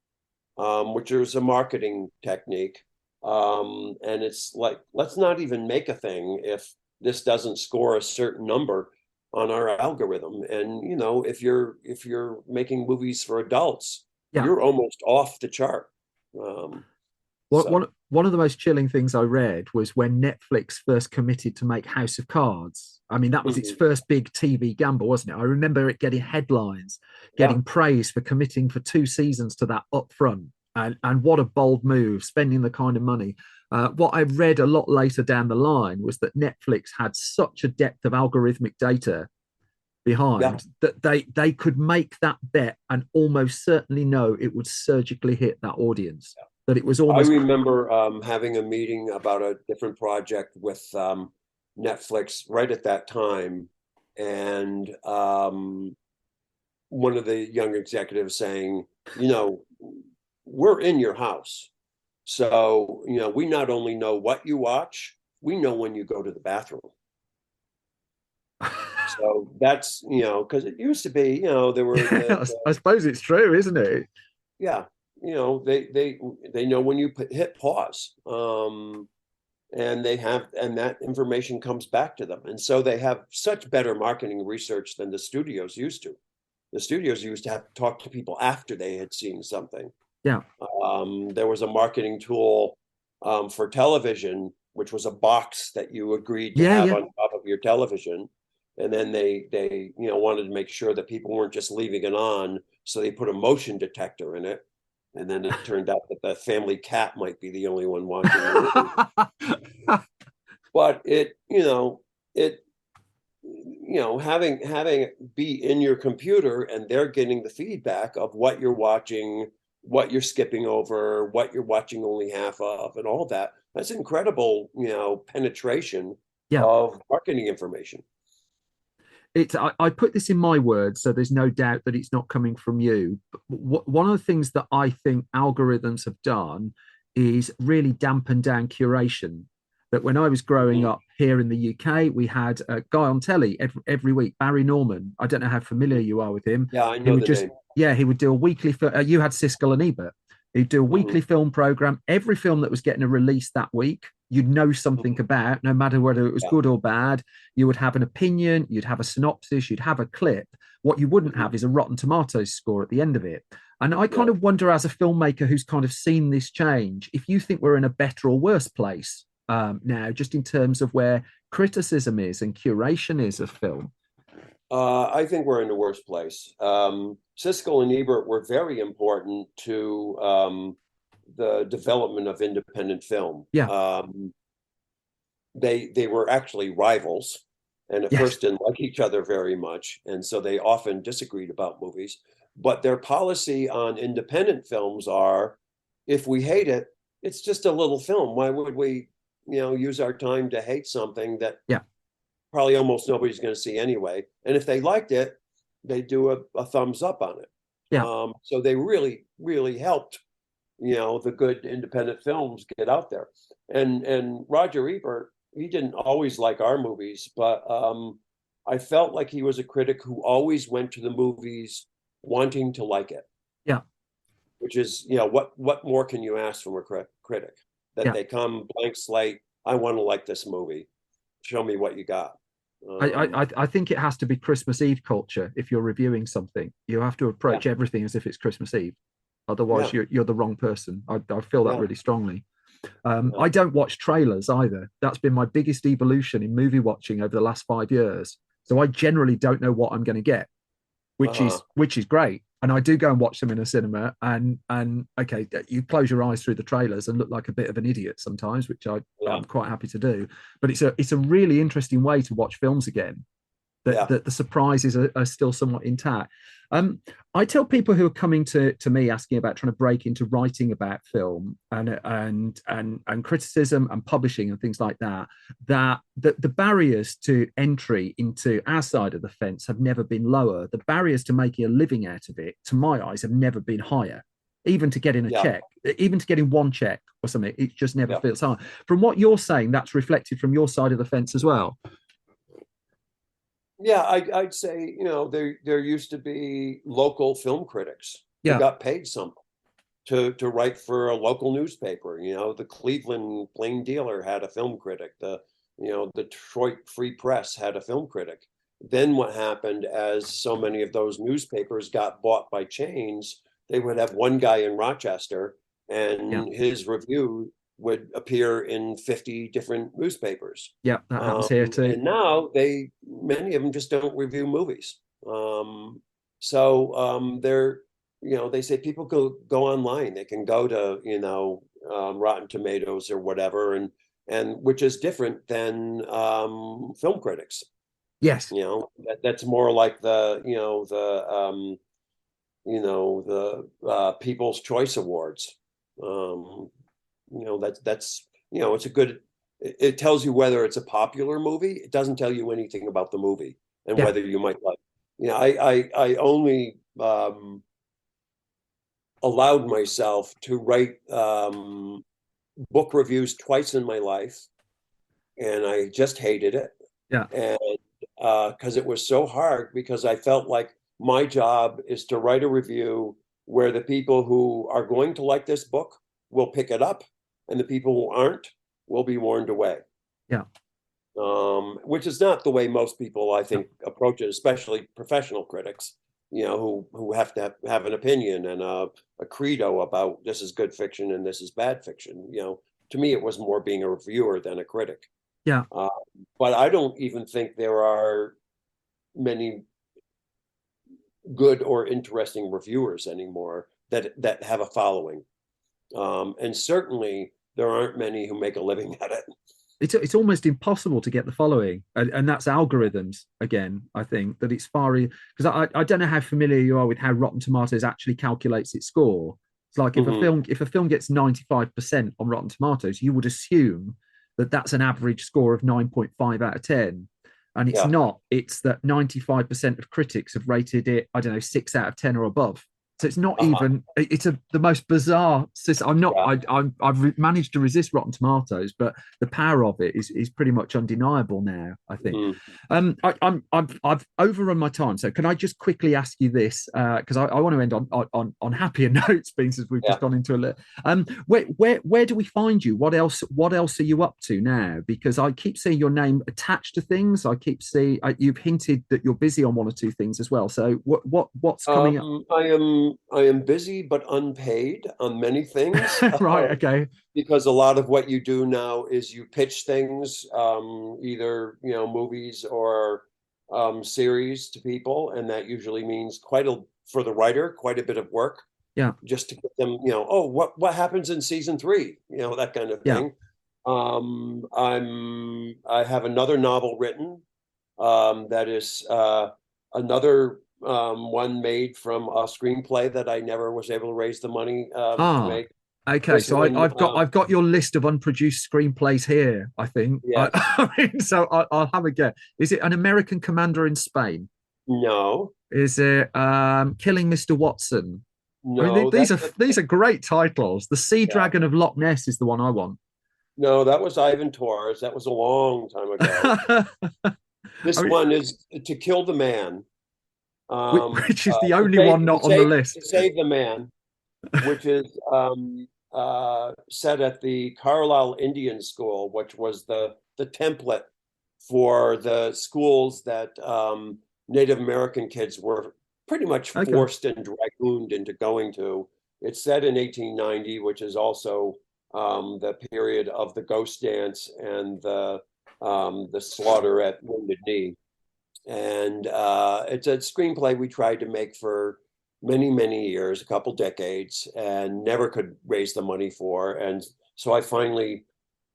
which is a marketing technique. And it's like, let's not even make a thing if this doesn't score a certain number on our algorithm. And if you're making movies for adults, you're almost off the chart. One of the most chilling things I read was when Netflix first committed to make House of Cards. I mean, that was its first big TV gamble, wasn't it? I remember it getting headlines, getting praise for committing for 2 seasons to that upfront. And what a bold move, spending the kind of money. What I read a lot later down the line was that Netflix had such a depth of algorithmic data behind, that they could make that bet and almost certainly know it would surgically hit that audience. That it was almost. I remember having a meeting about a different project with Netflix right at that time, and one of the young executives saying, we're in your house. So, we not only know what you watch, we know when you go to the bathroom. So that's, because it used to be, there were. I suppose it's true, isn't it? Yeah. They know when you hit pause. And that information comes back to them. And so they have such better marketing research than the studios used to. The studios used to have to talk to people after they had seen something. Yeah. There was a marketing tool for television, which was a box that you agreed to have on top of your television. And then they wanted to make sure that people weren't just leaving it on. So they put a motion detector in it. And then it turned out that the family cat might be the only one watching the movie. But having it be in your computer and they're getting the feedback of what you're watching, what you're skipping over, what you're watching only half of, and all that. That's incredible, penetration of marketing information. I put this in my words, so there's no doubt that it's not coming from you. But one of the things that I think algorithms have done is really dampen down curation. That when I was growing up here in the UK, we had a guy on telly every week, Barry Norman. I don't know how familiar you are with him. Yeah, I know the name. Yeah, he would do a weekly. You had Siskel and Ebert. He'd do a weekly film program. Every film that was getting a release that week, you'd know something about, no matter whether it was good or bad. You would have an opinion, you'd have a synopsis, you'd have a clip. What you wouldn't have is a Rotten Tomatoes score at the end of it. And I kind of wonder, as a filmmaker who's kind of seen this change, if you think we're in a better or worse place now, just in terms of where criticism is and curation is of film. I think we're in the worst place. Siskel and Ebert were very important to the development of independent film. Yeah. They were actually rivals, and at first didn't like each other very much, and so they often disagreed about movies. But their policy on independent films are, if we hate it, it's just a little film. Why would we, use our time to hate something that probably almost nobody's going to see anyway? And if they liked it, they do a thumbs up on it. Yeah. So they really, really helped, the good independent films get out there. And Roger Ebert, he didn't always like our movies, but I felt like he was a critic who always went to the movies wanting to like it. Yeah. Which is, what more can you ask from a critic? That they come blank slate. I want to like this movie. Show me what you got. I think it has to be Christmas Eve culture. If you're reviewing something, you have to approach everything as if it's Christmas Eve. Otherwise, you're the wrong person. I feel that really strongly. I don't watch trailers either. That's been my biggest evolution in movie watching over the last 5 years. So I generally don't know what I'm going to get, which is great. And I do go and watch them in a cinema, and okay, you close your eyes through the trailers and look like a bit of an idiot sometimes, which I'm quite happy to do. But it's a really interesting way to watch films again. That the surprises are still somewhat intact. I tell people who are coming to me asking about trying to break into writing about film and criticism and publishing and things like that, that the barriers to entry into our side of the fence have never been lower. The barriers to making a living out of it, to my eyes, have never been higher. Even to getting a check, even to getting one check or something, it just never feels hard. From what you're saying, that's reflected from your side of the fence as well. Yeah, I'd say, there used to be local film critics who got paid something to write for a local newspaper. The Cleveland Plain Dealer had a film critic. The Detroit Free Press had a film critic. Then what happened, as so many of those newspapers got bought by chains, they would have one guy in Rochester, and his review would appear in 50 different newspapers. Yeah, that happens here too. And now many of them just don't review movies. They're, they say people go online. They can go to, Rotten Tomatoes or whatever, and which is different than film critics. Yes. That's more like the People's Choice Awards. That's it's a good. It tells you whether it's a popular movie. It doesn't tell you anything about the movie and whether you might like. I only allowed myself to write book reviews twice in my life, and I just hated it. Yeah. And because it was so hard, because I felt like my job is to write a review where the people who are going to like this book will pick it up, and the people who aren't will be warned away. Yeah. Which is not the way most people, I think, approach it, especially professional critics, who have to have an opinion and a credo about this is good fiction and this is bad fiction. To me, it was more being a reviewer than a critic. Yeah. But I don't even think there are many good or interesting reviewers anymore that have a following. And certainly there aren't many who make a living at it. It's almost impossible to get the following, and that's algorithms again. I think that it's far, because I don't know how familiar you are with how Rotten Tomatoes actually calculates its score. It's like if a film gets 95% on Rotten Tomatoes, you would assume that that's an average score of 9.5 out of 10, and it's not. It's that 95% of critics have rated it, I don't know, 6 out of 10 or above. So it's not even. It's the most bizarre system. I'm not. I've managed to resist Rotten Tomatoes, but the power of it is pretty much undeniable now, I think. I've overrun my time, so can I just quickly ask you this? Because I want to end on happier notes, being as we've just gone into a little. Where do we find you? What else are you up to now? Because I keep seeing your name attached to things. I keep seeing you've hinted that you're busy on one or two things as well. So what's coming up? I am busy but unpaid on many things. Right. Okay. Because a lot of what you do now is you pitch things, either movies or series to people, and that usually means for the writer quite a bit of work. Yeah. Just to get them, what happens in season 3, that kind of thing. I have another novel written that is another one made from a screenplay that I never was able to raise the money to make. Okay, so I've got your list of unproduced screenplays here. I think. Yes. So I'll have a guess. Is it An American Commander in Spain? No. Is it Killing Mr. Watson? No. I mean, these are great titles. The Sea Dragon of Loch Ness is the one I want. No, that was Ivan Torres. That was a long time ago. This one is To Kill the Man. Which is the only one not on the list. To Save the Man, which is set at the Carlisle Indian School, which was the template for the schools that Native American kids were pretty much forced and dragooned into going to. It's set in 1890, which is also the period of the ghost dance and the slaughter at Wounded Knee. And it's a screenplay we tried to make for many, many years, a couple decades, and never could raise the money for. And so I finally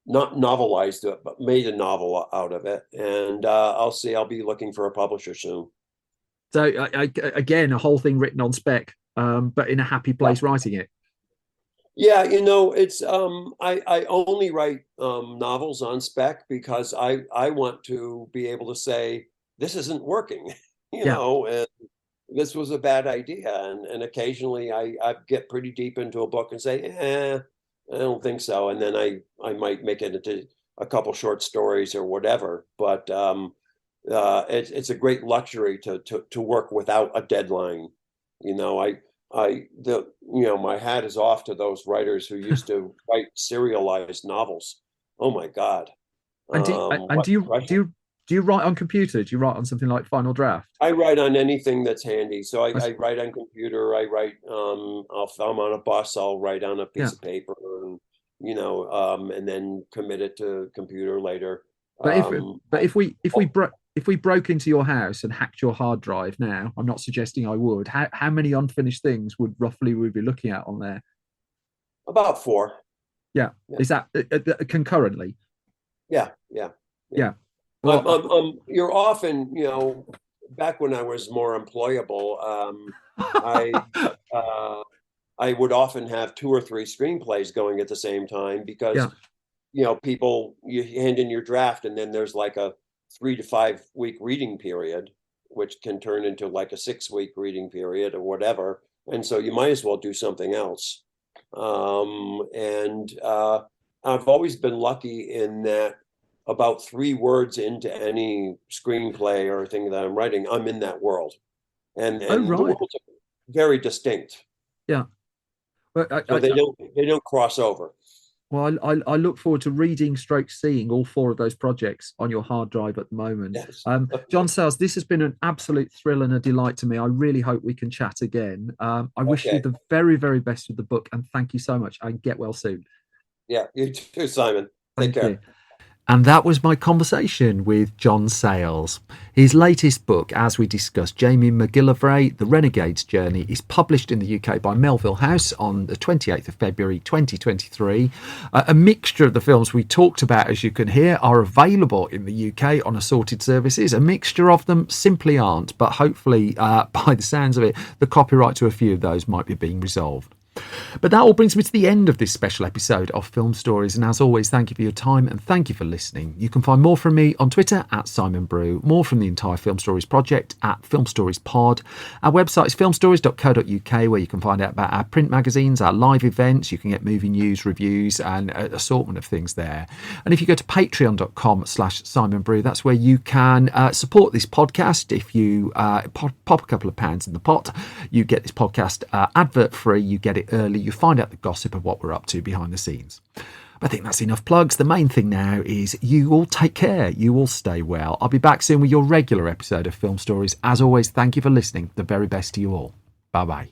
not novelized it, but made a novel out of it. And I'll be looking for a publisher soon. So again, a whole thing written on spec, but in a happy place writing it. Yeah, it's I only write novels on spec because I want to be able to say, this isn't working, and this was a bad idea. And occasionally I get pretty deep into a book and say, I don't think so. And then I might make it into a couple short stories or whatever. But it's a great luxury to work without a deadline. My hat is off to those writers who used to write serialized novels. Oh my God. Do you write on computer? Do you write on something like Final Draft? I write on anything that's handy. So I write on computer. I write, if I'm on a bus, I'll write on a piece of paper and, and then commit it to computer later. But if we broke into your house and hacked your hard drive now, I'm not suggesting I would. How many unfinished things would roughly we be looking at on there? About 4. Yeah. Is that concurrently? Yeah. You're often, back when I was more employable, I would often have 2 or 3 screenplays going at the same time because, people, you hand in your draft and then there's like a 3 to 5 week reading period, which can turn into like a 6-week reading period or whatever. And so you might as well do something else. I've always been lucky in that about 3 words into any screenplay or thing that I'm writing, I'm in that world. And the worlds are very distinct. Yeah. Well, so they don't cross over. Well, I look forward to reading / seeing all 4 of those projects on your hard drive at the moment. Yes. John Sayles, this has been an absolute thrill and a delight to me. I really hope we can chat again. I wish you the very, very best with the book, and thank you so much. And get well soon. Yeah, you too, Simon. Take care. You. And that was my conversation with John Sayles. His latest book, as we discussed, Jamie McGillivray, The Renegade's Journey, is published in the UK by Melville House on the 28th of February 2023. A mixture of the films we talked about, as you can hear, are available in the UK on assorted services. A mixture of them simply aren't, but hopefully, by the sounds of it, the copyright to a few of those might be being resolved. But that all brings me to the end of this special episode of Film Stories, and as always, thank you for your time and thank you for listening. You can find more from me on Twitter at Simon Brew, more from the entire Film Stories project at Film Stories Pod. Our website is filmstories.co.uk, where you can find out about our print magazines, our live events. You can get movie news, reviews and an assortment of things there. And if you go to patreon.com/Simon Brew, that's where you can support this podcast. If you pop a couple of pounds in the pot, you get this podcast advert free, you get it early, you find out the gossip of what we're up to behind the scenes. I think that's enough plugs. The main thing now is you all take care, you all stay well. I'll be back soon with your regular episode of Film Stories. As always, thank you for listening. The very best to you all. Bye bye.